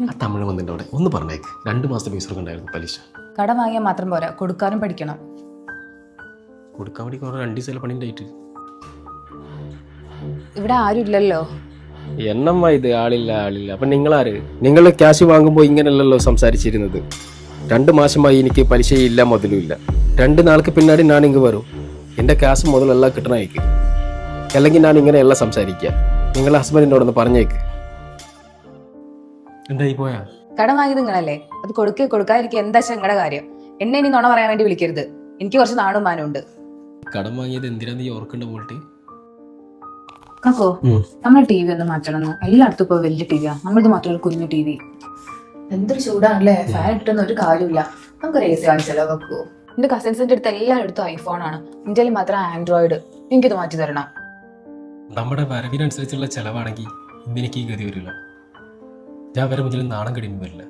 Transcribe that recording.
ആ തമിഴ് വന്നിട്ട് അവിടെ ഒന്ന് പറഞ്ഞേക്ക് 2 മാസത്തെ പൈസ ഉണ്ടായിരുന്നു പലിശ. കടം വാങ്ങിയാൽ മാത്രം പോരാ, കൊടുക്കാനും പഠിക്കണം. കൊടുക്കാൻ വേണ്ടി 2 ദിവസം പണി ഉണ്ടായിട്ട് ഇവിടെ ആരും ഇല്ലല്ലോ. എന്നമ്മ ഇത് ആളില്ല. അപ്പൊ നിങ്ങളാര്? നിങ്ങൾ ക്യാഷ് വാങ്ങുമ്പോൾ ഇങ്ങനെയല്ലല്ലോ സംസാരിച്ചിരുന്നത്. 2 മാസമായി എനിക്ക് പലിശയില്ല, മുതലുമില്ല. 2 നാൾക്ക് പിന്നാടി ഞാൻ ഇങ്ങ് വരും. എൻ്റെ ക്യാഷ് മുതലെല്ലാം കിട്ടണമായിരിക്കും. അല്ലെങ്കിൽ ഞാൻ ഇങ്ങനെയല്ല സംസാരിക്കുക. നിങ്ങളെ ഹസ്ബൻഡിനോടൊന്ന് പറഞ്ഞേക്ക്. എന്തായി പോയാ? കടം വാങ്ങിയത് നിങ്ങളല്ലേ, അത് കൊടുക്കാതിരിക്കുക എന്താ നിങ്ങളുടെ കാര്യം. എന്നെ ഇനി നുണ പറയാൻ വേണ്ടി വിളിക്കരുത്. എനിക്ക് കുറച്ച് നാടും മാനും ഉണ്ട്. കടം വാങ്ങിയത് എന്തിനാന്ന് നീ ഓർക്കണ്ട പോയിട്ട്? കാക്കോ, നമ്മളെ ടി വി ഒന്ന് മാറ്റണം. എല്ലായിടത്തും ഇപ്പൊ വലിയ ടിവിയാ, നമ്മളത് മാത്രം ഒരു കുഞ്ഞു ടി വി. എന്തൊരു ചൂടാണല്ലേ, ഫാൻ ഇട്ടൊന്നും ഒരു കാര്യമില്ല. നമുക്കൊരു AC വാങ്ങിച്ചാലോ കാക്കോ? എന്റെ കസിൻസിന്റെ അടുത്ത് എല്ലാവരുടെ അടുത്തും ഐഫോണാണ്, ഇന്ത്യയിൽ മാത്രം ആൻഡ്രോയിഡ്. എനിക്കിത് മാറ്റി തരണം. നമ്മുടെ വരവിനനുസരിച്ചുള്ള ചെലവാണെങ്കിൽ ഇന്നെനിക്ക് ഈ ഗതി വരില്ല. ഞാൻ വരെ മുതൽ നാണം കടിയും വരില്ല.